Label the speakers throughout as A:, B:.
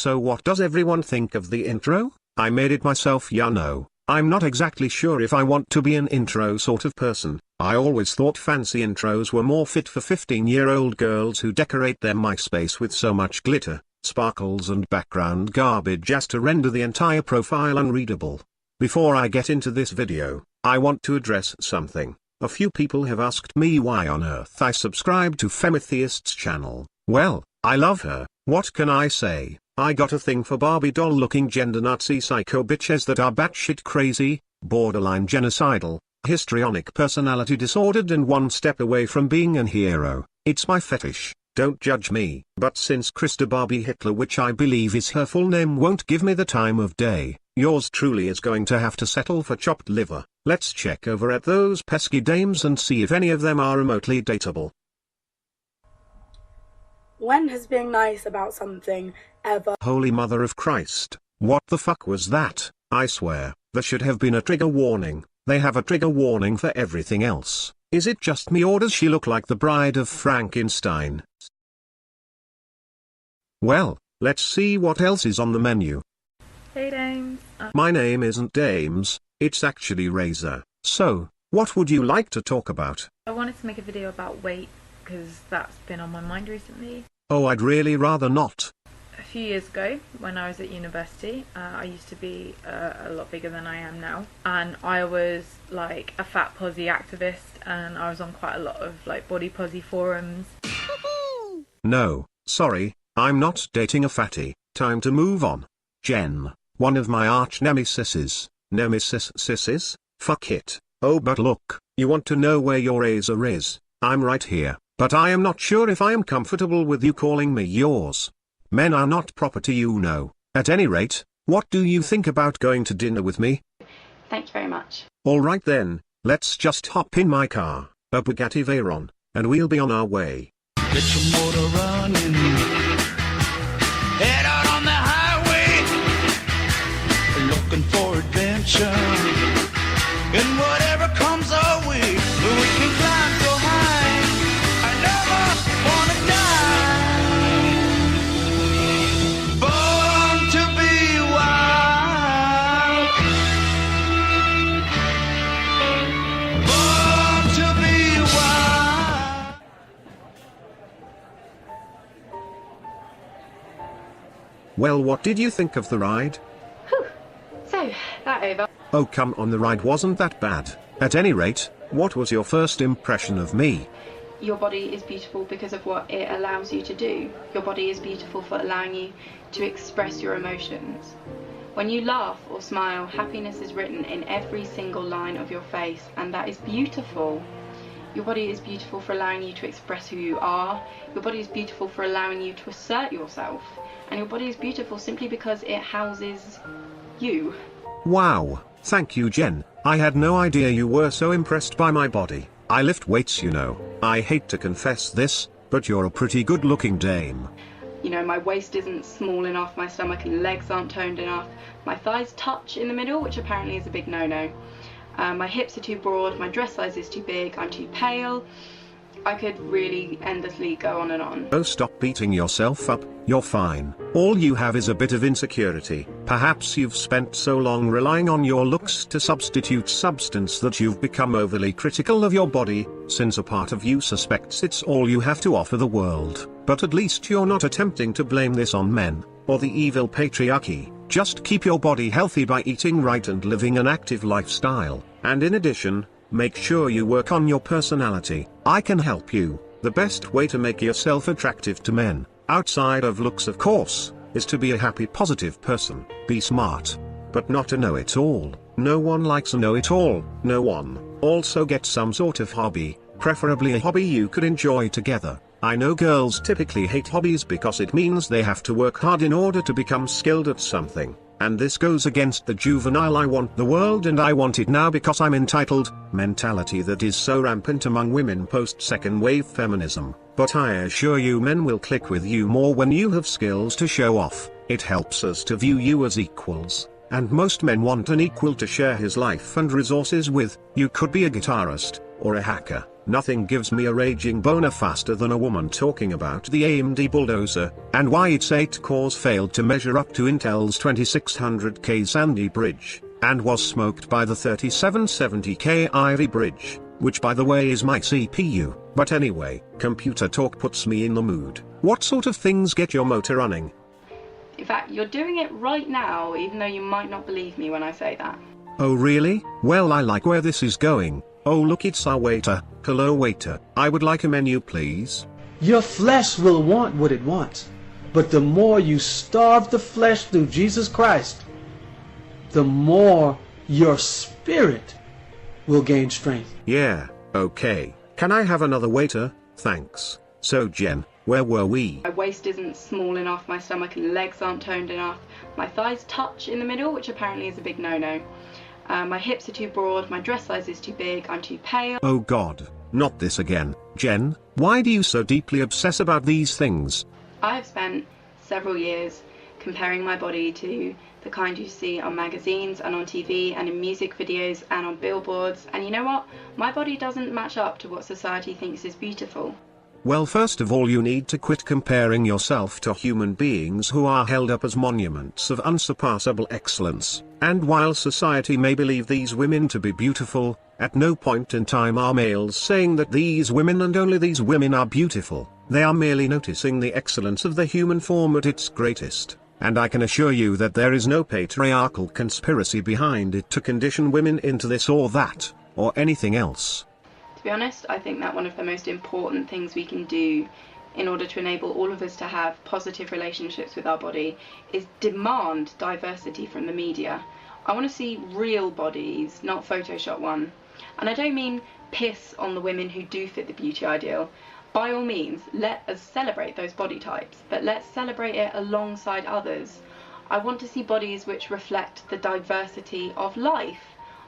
A: So what does everyone think of the intro? I made it myself, ya know. I'm not exactly sure if I want to be an intro sort of person. I always thought fancy intros were more fit for 15-year-old girls who decorate their MySpace with so much glitter, sparkles and background garbage as to render the entire profile unreadable. Before I get into this video, I want to address something. A few people have asked me why on earth I subscribe to Femithiest's channel. Well, I love her. What can I say? I got a thing for Barbie doll-looking gender Nazi psycho bitches that are batshit crazy, borderline genocidal, histrionic personality disordered and one step away from being an hero. It's my fetish, don't judge me. But since Krista Barbie Hitler, which I believe is her full name, won't give me the time of day, yours truly is going to have to settle for chopped liver. Let's check over at those pesky dames and see if any of them are remotely dateable.
B: When has being nice about something ever?
A: Holy Mother of Christ, what the fuck was that? I swear, there should have been a trigger warning. They have a trigger warning for everything else. Is it just me or does she look like the bride of Frankenstein? Well, let's see what else is on the menu.
C: Hey Dames.
A: My name isn't Dames, it's actually Razor. So, what would you like to talk about?
C: I wanted to make a video about weight because that's been on my mind recently.
A: Oh, I'd really rather not.
C: A few years ago, when I was at university, I used to be a lot bigger than I am now, and I was like a fat posy activist, and I was on quite a lot of like body posy forums.
A: No, sorry, I'm not dating a fatty. Time to move on. Jen, one of my arch nemesis. Fuck it. Oh, but look, you want to know where your razor is? I'm right here, but I am not sure if I am comfortable with you calling me yours. Men are not property, you know. At any rate, what do you think about going to dinner with me?
D: Thank you very much.
A: Alright then, let's just hop in my car, a Bugatti Veyron, and we'll be on our way.
E: Get your motor running. Head out on the highway. Looking for adventure. And whatever comes our way, we can climb so high. I never wanna die. Born to be wild. Born to be wild.
A: Well, what did you think of the ride?
D: Whew. So, that over.
A: Oh come on, the ride wasn't that bad. At any rate, what was your first impression of me?
D: Your body is beautiful because of what it allows you to do. Your body is beautiful for allowing you to express your emotions. When you laugh or smile, happiness is written in every single line of your face, and that is beautiful. Your body is beautiful for allowing you to express who you are. Your body is beautiful for allowing you to assert yourself. And your body is beautiful simply because it houses you.
A: Wow, thank you, Jen. I had no idea you were so impressed by my body. I lift weights, you know. I hate to confess this, but you're a pretty good-looking dame.
D: You know, my waist isn't small enough, my stomach and legs aren't toned enough, my thighs touch in the middle, which apparently is a big no-no. My hips are too broad, my dress size is too big, I'm too pale. I could really endlessly go on and on.
A: Oh, stop beating yourself up, you're fine. All you have is a bit of insecurity. Perhaps you've spent so long relying on your looks to substitute substance that you've become overly critical of your body, since a part of you suspects it's all you have to offer the world. But at least you're not attempting to blame this on men, or the evil patriarchy. Just keep your body healthy by eating right and living an active lifestyle. And in addition, make sure you work on your personality. I can help you. The best way to make yourself attractive to men, outside of looks of course, is to be a happy positive person. Be smart, but not a know-it-all. No one likes a know-it-all. No one. Also get some sort of hobby, preferably a hobby you could enjoy together. I know girls typically hate hobbies because it means they have to work hard in order to become skilled at something. And this goes against the juvenile "I want the world and I want it now because I'm entitled" mentality that is so rampant among women post-second wave feminism. But I assure you, men will click with you more when you have skills to show off. It helps us to view you as equals, and most men want an equal to share his life and resources with. You could be a guitarist, or a hacker, nothing gives me a raging boner faster than a woman talking about the AMD bulldozer, and why its 8 cores failed to measure up to Intel's 2600K Sandy bridge, and was smoked by the 3770K Ivy bridge, which by the way is my CPU. But anyway, computer talk puts me in the mood. What sort of things get your motor running?
D: In fact, you're doing it right now, even though you might not believe me when I say that.
A: Oh really? Well, I like where this is going. Oh look, it's our waiter. Hello waiter, I would like a menu please.
F: Your flesh will want what it wants, but the more you starve the flesh through Jesus Christ, the more your spirit will gain strength.
A: Yeah, okay. Can I have another waiter? Thanks. So Jen, where were we?
D: My waist isn't small enough, my stomach and legs aren't toned enough, my thighs touch in the middle, which apparently is a big no-no. My hips are too broad, my dress size is too big, I'm too pale.
A: Oh god, not this again. Jen, why do you so deeply obsess about these things?
D: I have spent several years comparing my body to the kind you see on magazines and on TV and in music videos and on billboards, and you know what? My body doesn't match up to what society thinks is beautiful.
A: Well, first of all you need to quit comparing yourself to human beings who are held up as monuments of unsurpassable excellence, and while society may believe these women to be beautiful, at no point in time are males saying that these women and only these women are beautiful. They are merely noticing the excellence of the human form at its greatest, and I can assure you that there is no patriarchal conspiracy behind it to condition women into this or that, or anything else.
D: To be honest, I think that one of the most important things we can do in order to enable all of us to have positive relationships with our body is demand diversity from the media. I want to see real bodies, not Photoshop one. And I don't mean piss on the women who do fit the beauty ideal. By all means, let us celebrate those body types, but let's celebrate it alongside others. I want to see bodies which reflect the diversity of life.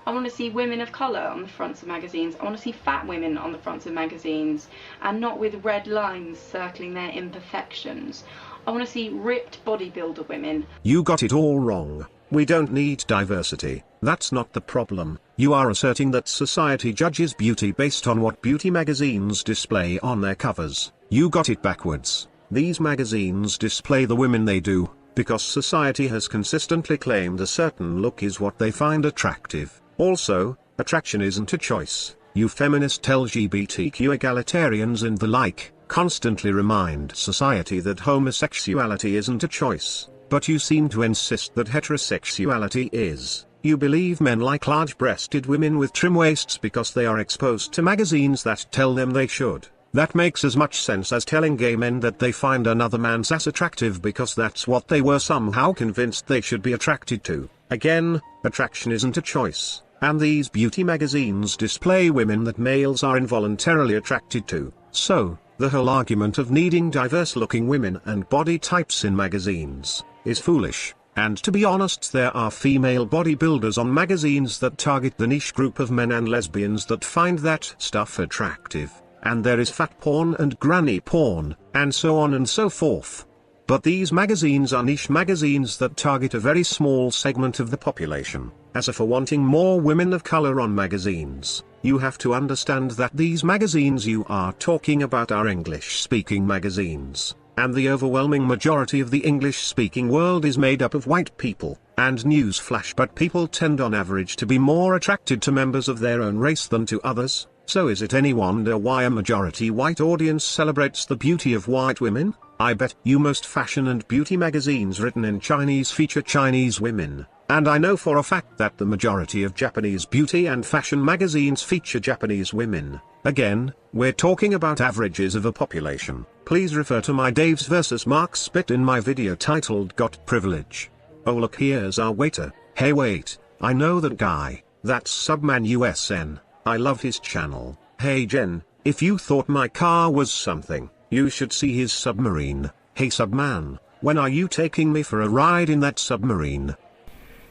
D: I want to see women of colour on the fronts of magazines. I want to see fat women on the fronts of magazines, and not with red lines circling their imperfections. I want to see ripped bodybuilder women.
A: You got it all wrong. We don't need diversity. That's not the problem. You are asserting that society judges beauty based on what beauty magazines display on their covers. You got it backwards. These magazines display the women they do, because society has consistently claimed a certain look is what they find attractive. Also, attraction isn't a choice. You feminist LGBTQ egalitarians and the like constantly remind society that homosexuality isn't a choice, but you seem to insist that heterosexuality is. You believe men like large-breasted women with trim waists because they are exposed to magazines that tell them they should. That makes as much sense as telling gay men that they find another man's ass attractive because that's what they were somehow convinced they should be attracted to. Again, attraction isn't a choice, and these beauty magazines display women that males are involuntarily attracted to. So, the whole argument of needing diverse-looking women and body types in magazines is foolish. And to be honest, there are female bodybuilders on magazines that target the niche group of men and lesbians that find that stuff attractive. And there is fat porn and granny porn, and so on and so forth. But these magazines are niche magazines that target a very small segment of the population. As for wanting more women of color on magazines, you have to understand that these magazines you are talking about are English-speaking magazines, and the overwhelming majority of the English-speaking world is made up of white people. And newsflash, but people tend on average to be more attracted to members of their own race than to others. So is it any wonder why a majority white audience celebrates the beauty of white women? I bet you most fashion and beauty magazines written in Chinese feature Chinese women, and I know for a fact that the majority of Japanese beauty and fashion magazines feature Japanese women. Again, we're talking about averages of a population. Please refer to my Dave's vs. Mark Spit in my video titled Got Privilege. Oh look, here's our waiter. Hey wait, I know that guy. That's Subman USN. I love his channel. Hey Jen, if you thought my car was something, you should see his submarine. Hey Subman, when are you taking me for a ride in that submarine?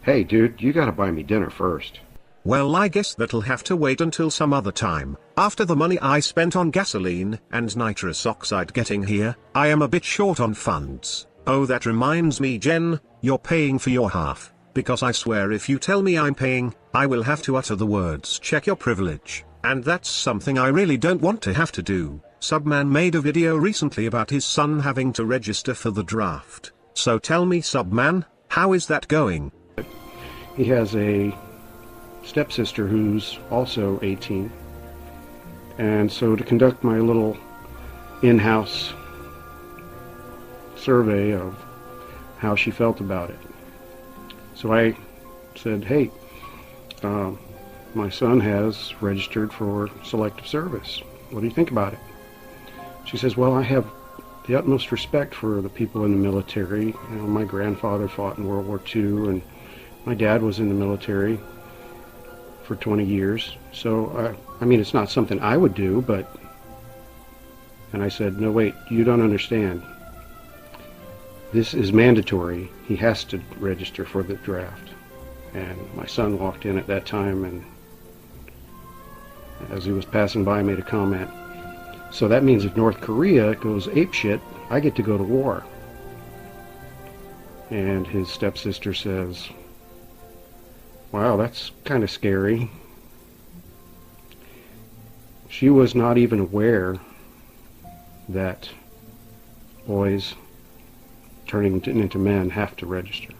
G: Hey dude, you gotta buy me dinner first.
A: Well, I guess that'll have to wait until some other time. After the money I spent on gasoline and nitrous oxide getting here, I am a bit short on funds. Oh, that reminds me Jen, you're paying for your half, because I swear if you tell me I'm paying, I will have to utter the words check your privilege. And that's something I really don't want to have to do. Subman made a video recently about his son having to register for the draft. So tell me, Subman, how is that going?
G: He has a stepsister who's also 18. And so to conduct my little in-house survey of how she felt about it. So I said, hey, my son has registered for selective service. What do you think about it? She says, well, I have the utmost respect for the people in the military. You know, my grandfather fought in World War II, and my dad was in the military for 20 years. So, I mean, it's not something I would do, but... And I said, no, wait, you don't understand. This is mandatory. He has to register for the draft. And my son walked in at that time, and as he was passing by, made a comment. So that means if North Korea goes apeshit, I get to go to war. And his stepsister says, wow, that's kind of scary. She was not even aware that boys turning into men have to register.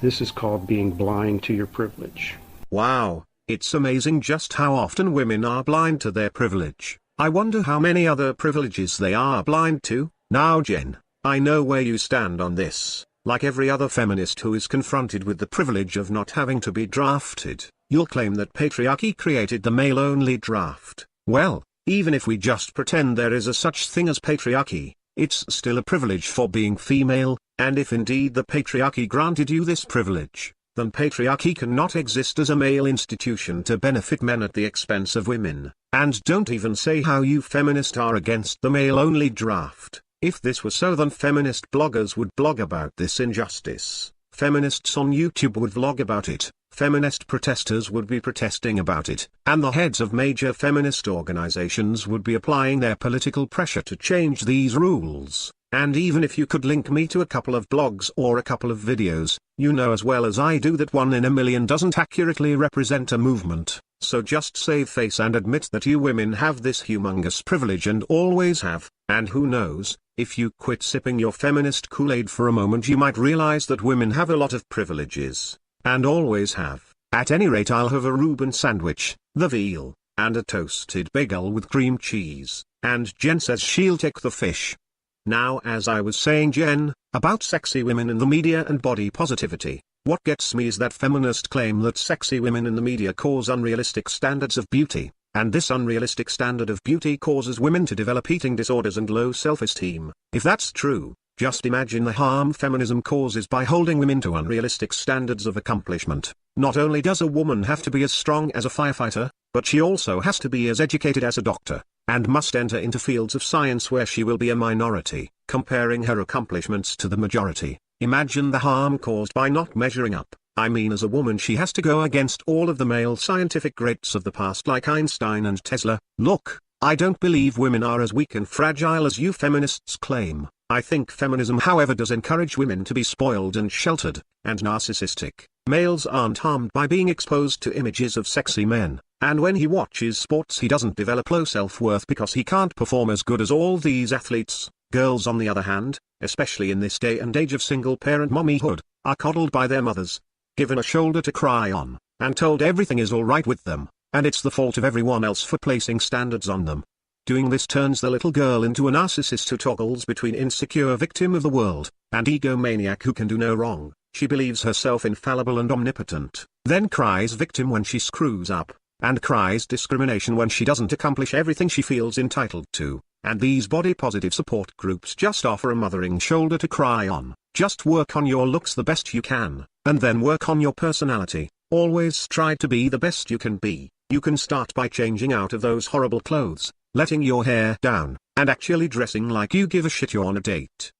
G: This is called being blind to your privilege.
A: Wow, it's amazing just how often women are blind to their privilege. I wonder how many other privileges they are blind to. Now Jen, I know where you stand on this. Like every other feminist who is confronted with the privilege of not having to be drafted, you'll claim that patriarchy created the male-only draft. Well, even if we just pretend there is a such thing as patriarchy, it's still a privilege for being female, and if indeed the patriarchy granted you this privilege, then patriarchy cannot exist as a male institution to benefit men at the expense of women. And don't even say how you feminists are against the male-only draft. If this were so, then feminist bloggers would blog about this injustice. Feminists on YouTube would vlog about it. Feminist protesters would be protesting about it. And the heads of major feminist organizations would be applying their political pressure to change these rules. And even if you could link me to a couple of blogs or a couple of videos, you know as well as I do that 1 in a million doesn't accurately represent a movement. So just save face and admit that you women have this humongous privilege and always have. And who knows, if you quit sipping your feminist Kool-Aid for a moment, you might realize that women have a lot of privileges. And always have. At any rate, I'll have a Reuben sandwich, the veal, and a toasted bagel with cream cheese. And Jen says she'll take the fish. Now, as I was saying, Jen, about sexy women in the media and body positivity, what gets me is that feminists claim that sexy women in the media cause unrealistic standards of beauty, and this unrealistic standard of beauty causes women to develop eating disorders and low self-esteem. If that's true, just imagine the harm feminism causes by holding women to unrealistic standards of accomplishment. Not only does a woman have to be as strong as a firefighter, but she also has to be as educated as a doctor, and must enter into fields of science where she will be a minority, comparing her accomplishments to the majority. Imagine the harm caused by not measuring up. I mean, as a woman she has to go against all of the male scientific greats of the past like Einstein and Tesla. Look, I don't believe women are as weak and fragile as you feminists claim. I think feminism, however, does encourage women to be spoiled and sheltered, and narcissistic. Males aren't harmed by being exposed to images of sexy men, and when he watches sports he doesn't develop low self-worth because he can't perform as good as all these athletes. Girls, on the other hand, especially in this day and age of single-parent mommyhood, are coddled by their mothers, given a shoulder to cry on, and told everything is alright with them, and it's the fault of everyone else for placing standards on them. Doing this turns the little girl into a narcissist who toggles between insecure victim of the world, and egomaniac who can do no wrong. She believes herself infallible and omnipotent, then cries victim when she screws up, and cries discrimination when she doesn't accomplish everything she feels entitled to. And these body-positive support groups just offer a mothering shoulder to cry on. Just work on your looks the best you can, and then work on your personality. Always try to be the best you can be. You can start by changing out of those horrible clothes, letting your hair down, and actually dressing like you give a shit you're on a date.